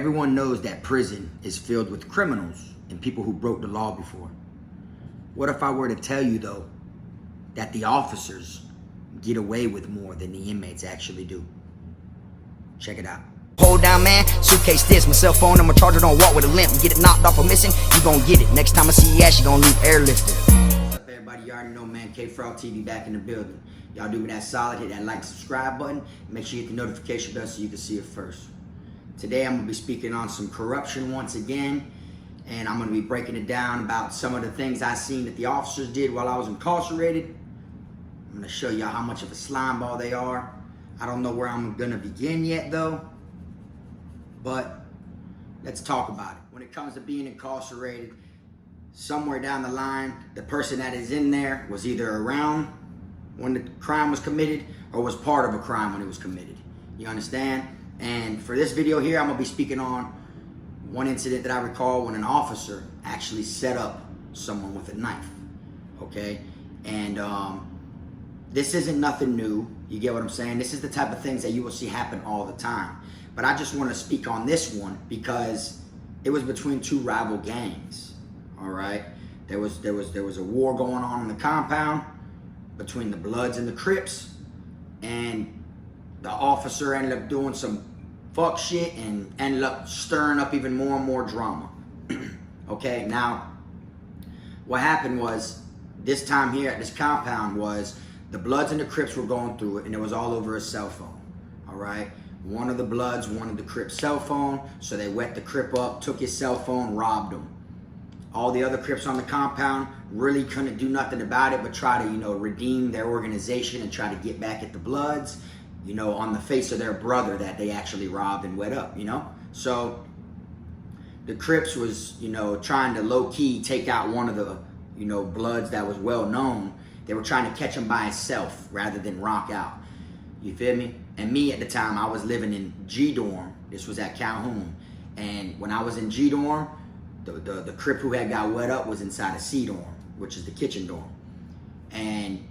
Everyone knows that prison is filled with criminals and people who broke the law before. What if I were to tell you, though, that the officers get away with more than the inmates actually do? Check it out. Hold down, man. Suitcase this, my cell phone, I'ma charge it, don't walk with a limp. Get it knocked off or missing, you gon' get it. Next time I see your ass, you gon' leave airlifted. What's up, everybody? You already know, man. Kfrogtv back in the building. Y'all do me that solid, hit that like, subscribe button. Make sure you hit the notification bell so you can see it first. Today I'm gonna be speaking on some corruption once again, and I'm gonna be breaking it down about some of the things I seen that the officers did while I was incarcerated. I'm gonna show y'all how much of a slimeball they are. I don't know where I'm gonna begin yet though, but let's talk about it. When it comes to being incarcerated, somewhere down the line, the person that is in there was either around when the crime was committed or was part of a crime when it was committed. You understand? And for this video here, I'm gonna be speaking on one incident that I recall when an officer actually set up someone with a knife, okay? And this isn't nothing new, you get what I'm saying? This is the type of things that you will see happen all the time. But I just wanna speak on this one because it was between two rival gangs, all right? There was a war going on in the compound between the Bloods and the Crips, and the officer ended up doing some fuck shit and ended up stirring up even more and more drama. Okay, now what happened was this time here at this compound was the Bloods and the Crips were going through it, and it was all over his cell phone. All right, one of the Bloods wanted the Crip's cell phone, so they wet the Crip up, took his cell phone, robbed him. All the other Crips on the compound really couldn't do nothing about it but try to, redeem their organization and try to get back at the Bloods, on the face of their brother that they actually robbed and wet up, So the Crips was, trying to low-key take out one of the, Bloods that was well known. They were trying to catch him by himself rather than rock out. You feel me? And me at the time, I was living in G dorm. This was at Calhoun. And when I was in G dorm, the Crip who had got wet up was inside of C dorm, which is the kitchen dorm. And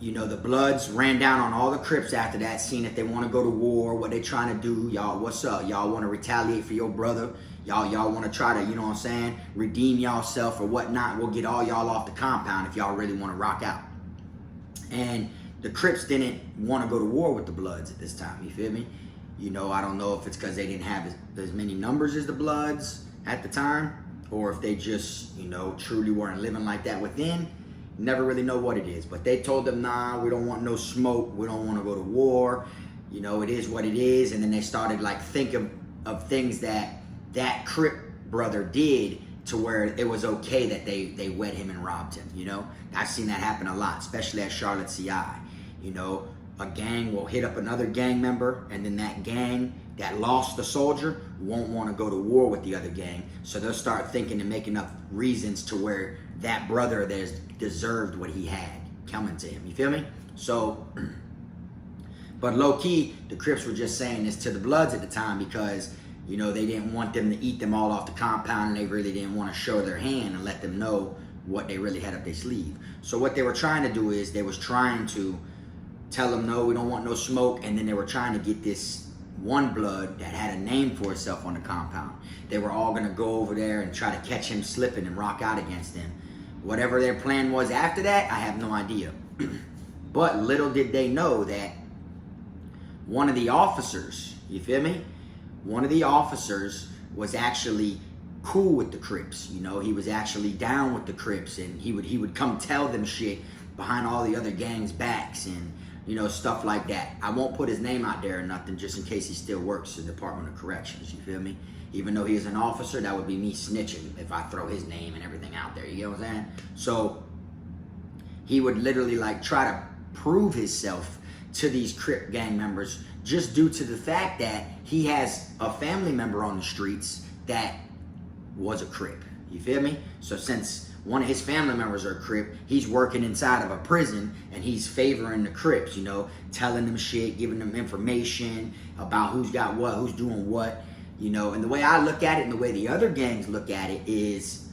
the Bloods ran down on all the Crips after that, seeing if they want to go to war, what they trying to do. Y'all, what's up? Y'all want to retaliate for your brother? Y'all want to try to, redeem y'allself or whatnot? We'll get all y'all off the compound if y'all really want to rock out. And the Crips didn't want to go to war with the Bloods at this time, you feel me? I don't know if it's because they didn't have as many numbers as the Bloods at the time, or if they just, truly weren't living like that within. Never really know what it is, but they told them, nah, we don't want no smoke, we don't want to go to war, it is what it is. And then they started thinking of things that Crip brother did to where it was okay that they wet him and robbed him. I've seen that happen a lot, especially at Charlotte CI. A gang will hit up another gang member, and then that gang that lost the soldier won't want to go to war with the other gang, so they'll start thinking and making up reasons to where that brother there's deserved what he had coming to him. You feel me? So, but low-key, the Crips were just saying this to the Bloods at the time because, they didn't want them to eat them all off the compound, and they really didn't want to show their hand and let them know what they really had up their sleeve. So what they were trying to do is they was trying to tell them, no, we don't want no smoke, and then they were trying to get this one Blood that had a name for itself on the compound. They were all gonna go over there and try to catch him slipping and rock out against him. Whatever their plan was after that, I have no idea. But little did they know that one of the officers, you feel me? One of the officers was actually cool with the Crips. He was actually down with the Crips, and he would come tell them shit behind all the other gangs' backs and stuff like that. I won't put his name out there or nothing just in case he still works in the Department of Corrections, you feel me? Even though he is an officer, that would be me snitching if I throw his name and everything out there, you get what I'm saying? So he would literally try to prove himself to these Crip gang members just due to the fact that he has a family member on the streets that was a Crip, you feel me? So since one of his family members are a Crip, he's working inside of a prison and he's favoring the Crips, telling them shit, giving them information about who's got what, who's doing what, and the way I look at it and the way the other gangs look at it is,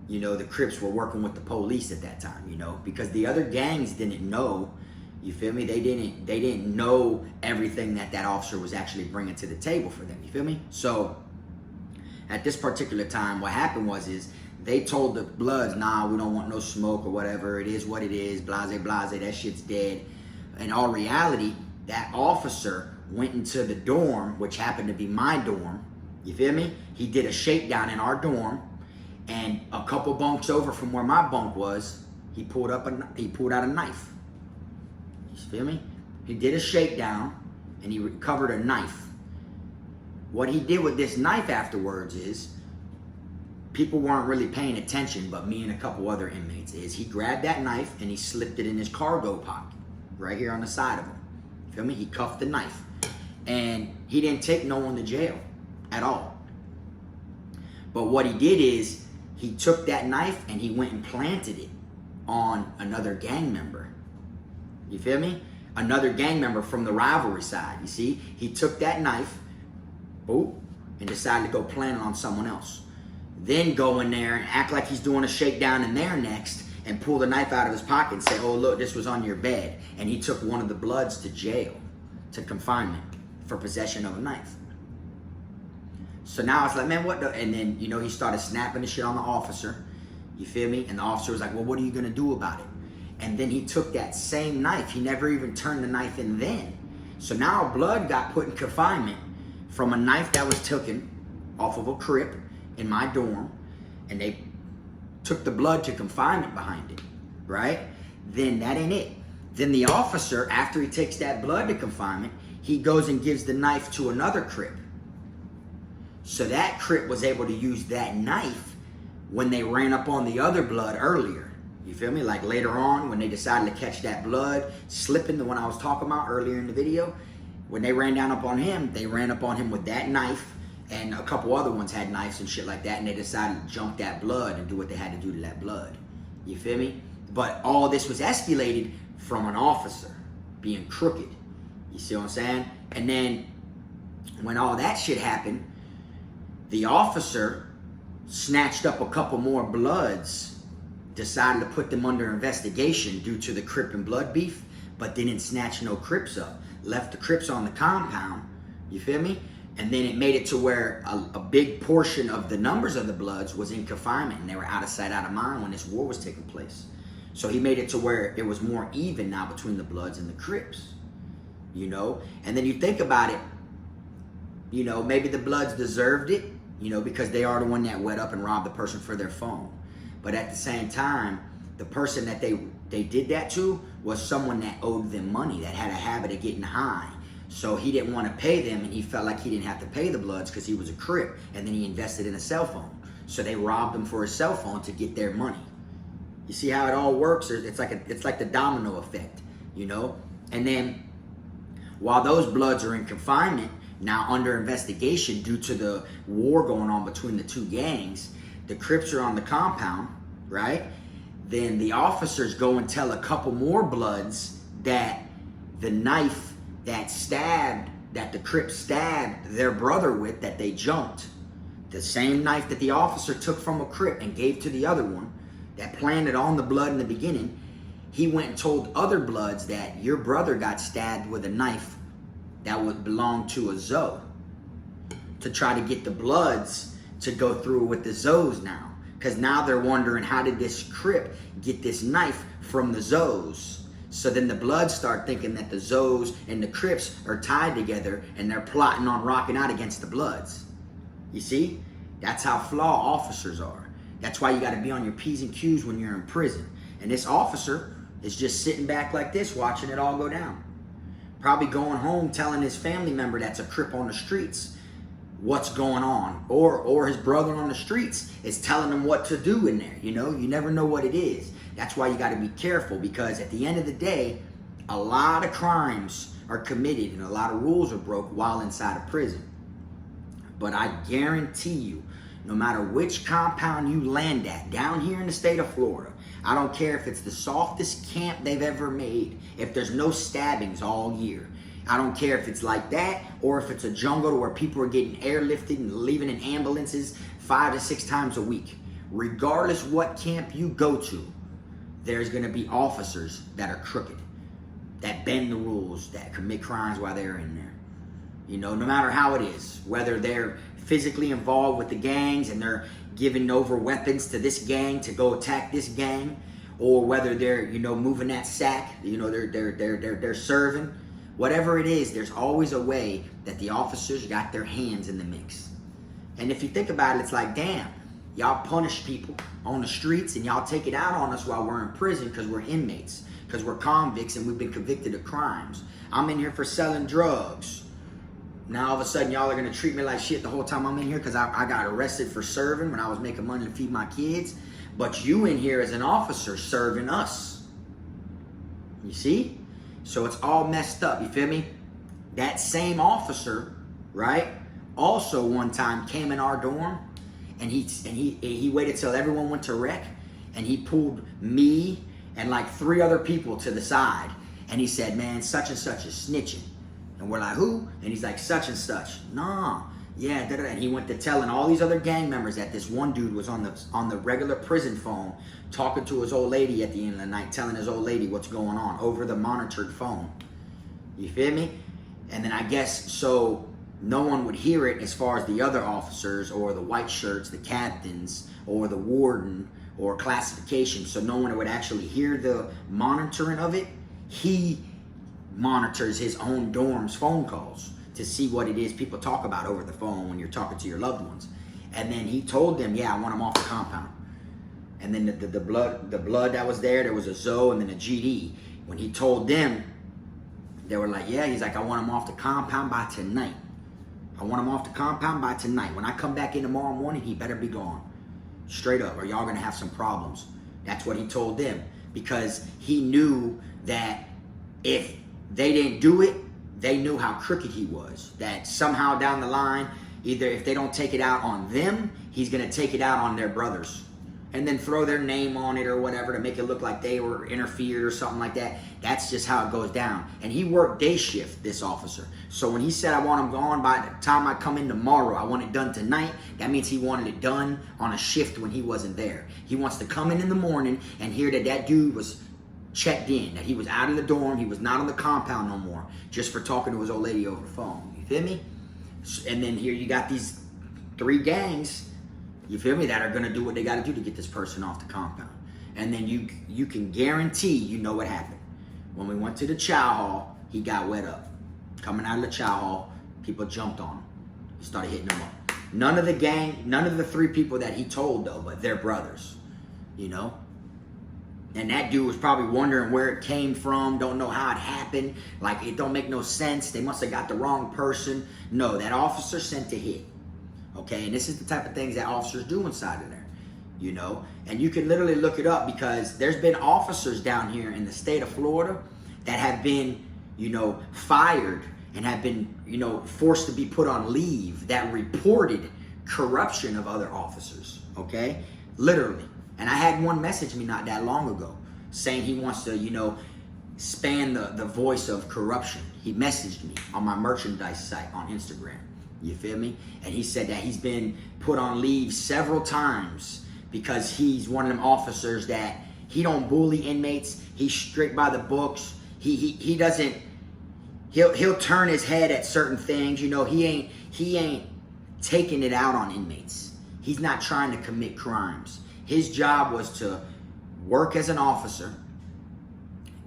the Crips were working with the police at that time, because the other gangs didn't know, you feel me? They didn't know everything that officer was actually bringing to the table for them, you feel me? So at this particular time, what happened is they told the Bloods, nah, we don't want no smoke or whatever. It is what it is, blase, blase, that shit's dead. In all reality, that officer went into the dorm, which happened to be my dorm. You feel me? He did a shakedown in our dorm, and a couple bunks over from where my bunk was, he pulled out a knife. You feel me? He did a shakedown, and he recovered a knife. What he did with this knife afterwards is, people weren't really paying attention, but me and a couple other inmates, is he grabbed that knife and he slipped it in his cargo pocket, right here on the side of him. You feel me? He cuffed the knife. And he didn't take no one to jail at all. But what he did is, he took that knife and he went and planted it on another gang member. You feel me? Another gang member from the rivalry side. You see? He took that knife, boop, and decided to go plant it on someone else. Then go in there and act like he's doing a shakedown in there next and pull the knife out of his pocket and say, oh, look, this was on your bed. And he took one of the Bloods to jail, to confinement for possession of a knife. So now it's like, man, what the? And then, you know, he started snapping the shit on the officer. You feel me? And the officer was like, well, what are you going to do about it? And then he took that same knife. He never even turned the knife in then. So now Blood got put in confinement from a knife that was taken off of a Crip in my dorm. And they took the Blood to confinement behind it, right? Then that ain't it. Then the officer, after he takes that Blood to confinement, he goes and gives the knife to another Crip. So that Crip was able to use that knife when they ran up on the other Blood earlier. You feel me? Like later on, when they decided to catch that Blood slipping, the one I was talking about earlier in the video, when they ran down up on him, they ran up on him with that knife, and a couple other ones had knives and shit like that, and they decided to jump that Blood and do what they had to do to that Blood. You feel me? But all this was escalated from an officer being crooked. You see what I'm saying? And then when all that shit happened, the officer snatched up a couple more Bloods, decided to put them under investigation due to the Crip and Blood beef, but didn't snatch no Crips up. Left the Crips on the compound, you feel me? And then it made it to where a big portion of the numbers of the Bloods was in confinement, and they were out of sight, out of mind when this war was taking place. So he made it to where it was more even now between the Bloods and the Crips, you know? And then you think about it, you know, maybe the Bloods deserved it, you know, because they are the one that went up and robbed the person for their phone. But at the same time, the person that they did that to was someone that owed them money, that had a habit of getting high. So he didn't want to pay them, and he felt like he didn't have to pay the Bloods because he was a Crip, and then he invested in a cell phone. So they robbed him for a cell phone to get their money. You see how it all works? It's like the domino effect, you know? And then while those Bloods are in confinement, now under investigation due to the war going on between the two gangs, the Crips are on the compound, right? Then the officers go and tell a couple more Bloods that the knife that the Crips stabbed their brother with, that they jumped, the same knife that the officer took from a Crip and gave to the other one, that planted on the Blood in the beginning, he went and told other Bloods that your brother got stabbed with a knife that would belong to a Zoe, to try to get the Bloods to go through with the Zoes now. Because now they're wondering, how did this Crip get this knife from the Zoes? So then the Bloods start thinking that the Zoes and the Crips are tied together, and they're plotting on rocking out against the Bloods. You see? That's how flawed officers are. That's why you got to be on your P's and Q's when you're in prison. And this officer is just sitting back like this, watching it all go down. Probably going home telling his family member that's a Crip on the streets what's going on. Or his brother on the streets is telling him what to do in there. You know, you never know what it is. That's why you got to be careful, because at the end of the day, a lot of crimes are committed and a lot of rules are broke while inside of prison. But I guarantee you, no matter which compound you land at down here in the state of Florida, I don't care if it's the softest camp they've ever made, if there's no stabbings all year. I don't care if it's like that, or if it's a jungle where people are getting airlifted and leaving in ambulances 5 to 6 times a week. Regardless what camp you go to, there's going to be officers that are crooked, that bend the rules, that commit crimes while they're in there. You know, no matter how it is, whether they're physically involved with the gangs and they're giving over weapons to this gang to go attack this gang, or whether they're, you know, moving that sack, you know, they're serving. Whatever it is, there's always a way that the officers got their hands in the mix. And if you think about it, it's like, damn, y'all punish people on the streets and y'all take it out on us while we're in prison because we're inmates, because we're convicts and we've been convicted of crimes. I'm in here for selling drugs. Now all of a sudden y'all are gonna treat me like shit the whole time I'm in here because I got arrested for serving when I was making money to feed my kids. But you in here as an officer serving us. You see? So it's all messed up, you feel me? That same officer, right, also one time came in our dorm and he waited till everyone went to rec and he pulled me and like 3 other people to the side and he said, man, such and such is snitching. And we're like, who? And he's like, such and such. Nah, yeah, da, da, da. And he went to telling all these other gang members that this one dude was on the regular prison phone talking to his old lady at the end of the night, telling his old lady what's going on over the monitored phone. You feel me? And then I guess so no one would hear it as far as the other officers or the white shirts, the captains, or the warden, or classification. So no one would actually hear the monitoring of it. He monitors his own dorm's phone calls to see what it is people talk about over the phone when you're talking to your loved ones. And then he told them, yeah, I want them off the compound. And then the blood that was there was a Zoe and then a GD. When he told them, they were like, yeah, he's like, I want them off the compound by tonight. I want him off the compound by tonight. When I come back in tomorrow morning, he better be gone. Straight up, or y'all gonna have some problems. That's what he told them. Because he knew that if they didn't do it, they knew how crooked he was. That somehow down the line, either if they don't take it out on them, he's gonna take it out on their brothers. And then throw their name on it or whatever to make it look like they were interfered or something like that. That's just how it goes down. And he worked day shift, this officer. So when he said, I want him gone by the time I come in tomorrow, I want it done tonight, that means he wanted it done on a shift when he wasn't there. He wants to come in the morning and hear that that dude was checked in, that he was out of the dorm, he was not on the compound no more, just for talking to his old lady over the phone. You feel me? And then here you got these 3 gangs, you feel me, that are gonna do what they gotta do to get this person off the compound. And then you can guarantee you know what happened. When we went to the chow hall, he got wet up. Coming out of the chow hall, people jumped on him. He started hitting them up. None of the 3 people that he told though, but they're brothers, you know? And that dude was probably wondering where it came from, don't know how it happened, like it don't make no sense, they must have got the wrong person. No, that officer sent a hit. Okay, and this is the type of things that officers do inside of there, you know? And you can literally look it up because there's been officers down here in the state of Florida that have been, you know, fired and have been, you know, forced to be put on leave that reported corruption of other officers, okay? Literally. And I had one message me not that long ago saying he wants to, you know, span the voice of corruption. He messaged me on my merchandise site on Instagram. You feel me? And he said that he's been put on leave several times because he's one of them officers that he don't bully inmates. He's strict by the books. He doesn't, he'll turn his head at certain things. You know, he ain't taking it out on inmates. He's not trying to commit crimes. His job was to work as an officer,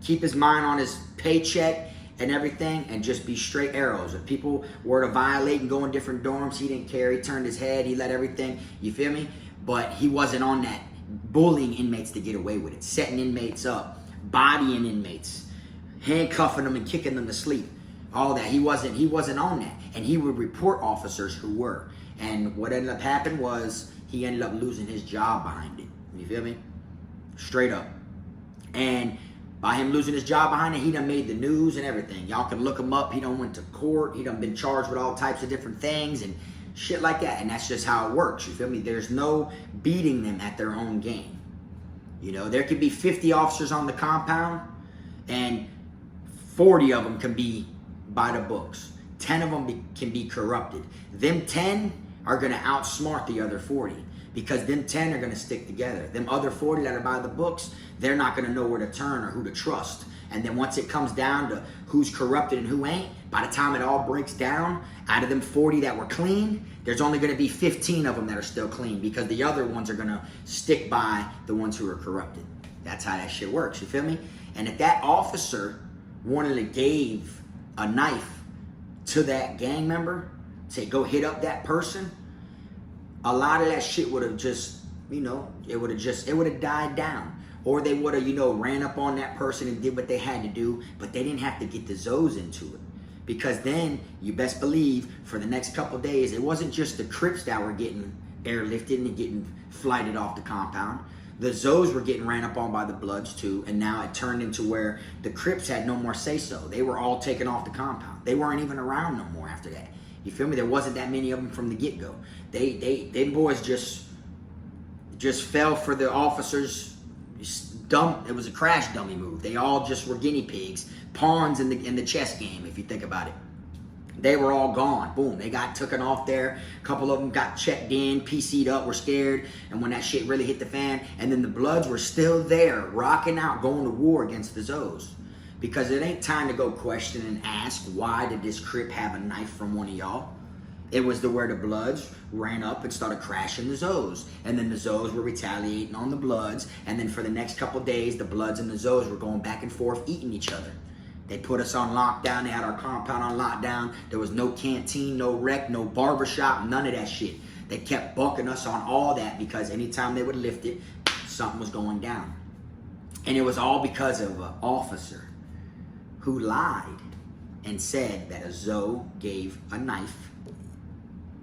keep his mind on his paycheck and everything, and just be straight arrows. If people were to violate and go in different dorms, he didn't care. He turned his head. He let everything, you feel me? But he wasn't on that bullying inmates to get away with it, setting inmates up, bodying inmates, handcuffing them and kicking them to sleep. All that. He wasn't on that. And he would report officers who were. And what ended up happening was he ended up losing his job behind it. You feel me? Straight up. And by him losing his job behind it, he done made the news and everything. Y'all can look him up. He done went to court. He done been charged with all types of different things and shit like that. And that's just how it works. You feel me? There's no beating them at their own game. You know, there could be 50 officers on the compound and 40 of them can be by the books. 10 of them can be corrupted. Them 10 are going to outsmart the other 40 because them 10 are going to stick together. Them other 40 that are by the books, they're not going to know where to turn or who to trust. And then once it comes down to who's corrupted and who ain't, by the time it all breaks down, out of them 40 that were clean, there's only going to be 15 of them that are still clean, because the other ones are going to stick by the ones who are corrupted. That's how that shit works, you feel me? And if that officer wanted to gave a knife to that gang member, say go hit up that person, a lot of that shit would have just, you know, it would have died down. Or they would have, you know, ran up on that person and did what they had to do, but they didn't have to get the Zoes into it. Because then, you best believe, for the next couple days, it wasn't just the Crips that were getting airlifted and getting flighted off the compound. The Zoes were getting ran up on by the Bloods too, and now it turned into where the Crips had no more say-so. They were all taken off the compound. They weren't even around no more after that. You feel me? There wasn't that many of them from the get-go. They boys just fell for the officers' dumb. It was a crash dummy move. They all just were guinea pigs, pawns in the chess game, if you think about it. They were all gone. Boom. They got taken off there. A couple of them got checked in, PC'd up, were scared. And when that shit really hit the fan, and then the Bloods were still there, rocking out, going to war against the Zoes. Because it ain't time to go question and ask, why did this Crip have a knife from one of y'all? It was where the Bloods ran up and started crashing the Zoes. And then the Zoes were retaliating on the Bloods. And then for the next couple days, the Bloods and the Zoes were going back and forth, eating each other. They put us on lockdown. They had our compound on lockdown. There was no canteen, no rec, no barbershop, none of that shit. They kept bucking us on all that, because anytime they would lift it, something was going down. And it was all because of an officer who lied and said that a Zoe gave a knife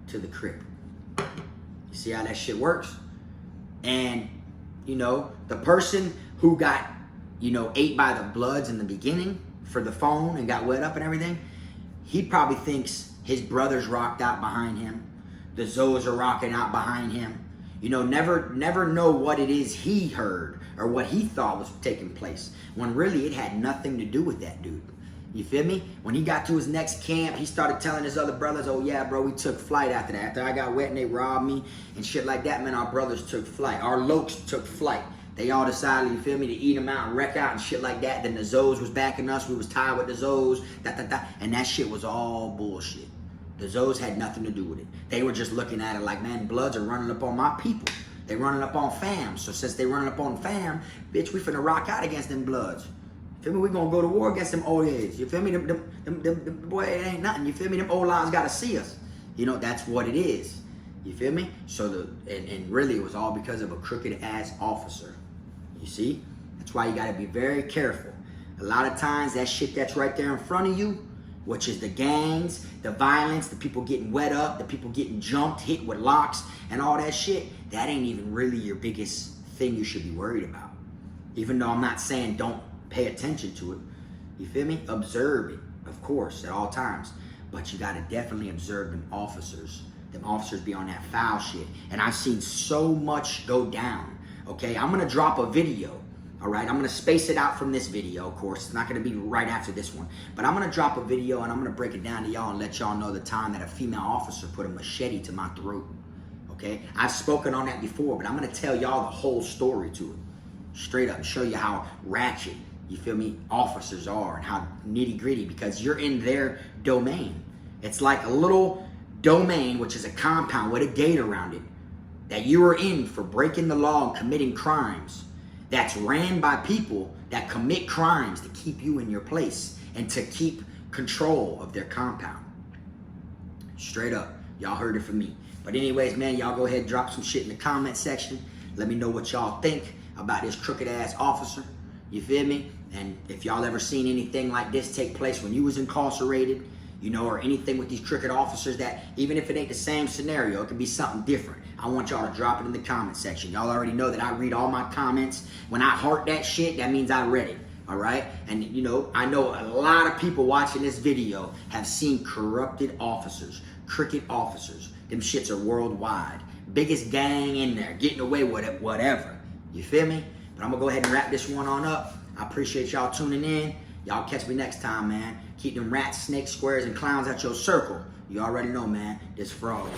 to the Crip. You see how that shit works? And, you know, the person who got, you know, ate by the Bloods in the beginning for the phone and got wet up and everything, he probably thinks his brothers rocked out behind him. The Zoes are rocking out behind him. You know, never know what it is he heard or what he thought was taking place, when really it had nothing to do with that dude. You feel me? When he got to his next camp, he started telling his other brothers, oh yeah, bro, we took flight after that. After I got wet and they robbed me and shit like that, man, our brothers took flight. Our lokes took flight. They all decided, you feel me, to eat them out and wreck out and shit like that. Then the Zoes was backing us. We was tied with the Zoes. And that shit was all bullshit. The Zoes had nothing to do with it. They were just looking at it like, man, Bloods are running up on my people. They running up on fam. So since they running up on fam, bitch, we finna rock out against them Bloods. Feel me? We gonna go to war against them old heads. You feel me? Them boy, it ain't nothing. You feel me? Them old lives gotta see us. You know, that's what it is. You feel me? So and really it was all because of a crooked ass officer. You see? That's why you gotta be very careful. A lot of times that shit that's right there in front of you, which is the gangs, the violence, the people getting wet up, the people getting jumped, hit with locks, and all that shit, that ain't even really your biggest thing you should be worried about. Even though I'm not saying don't pay attention to it. You feel me? Observe it, of course, at all times. But you gotta definitely observe them officers. Them officers be on that foul shit. And I've seen so much go down. Okay, I'm gonna drop a video. All right, I'm gonna space it out from this video, of course. It's not gonna be right after this one. But I'm gonna drop a video and I'm gonna break it down to y'all and let y'all know the time that a female officer put a machete to my throat. Okay, I've spoken on that before, but I'm gonna tell y'all the whole story to it. Straight up, and show you how ratchet, you feel me, officers are, and how nitty gritty, because you're in their domain. It's like a little domain, which is a compound with a gate around it, that you are in for breaking the law and committing crimes, that's ran by people that commit crimes to keep you in your place and to keep control of their compound. Straight up, y'all heard it from me. But anyways, man, y'all go ahead and drop some shit in the comment section. Let me know what y'all think about this crooked ass officer. You feel me? And if y'all ever seen anything like this take place when you was incarcerated, you know, or anything with these crooked officers, that even if it ain't the same scenario, it could be something different. I want y'all to drop it in the comment section. Y'all already know that I read all my comments. When I heart that shit, that means I read it, all right? And, you know, I know a lot of people watching this video have seen corrupted officers, crooked officers. Them shits are worldwide. Biggest gang in there, getting away with it, whatever. You feel me? But I'm going to go ahead and wrap this one on up. I appreciate y'all tuning in. Y'all catch me next time, man. Keep them rats, snakes, squares, and clowns at your circle. You already know, man. This Frog.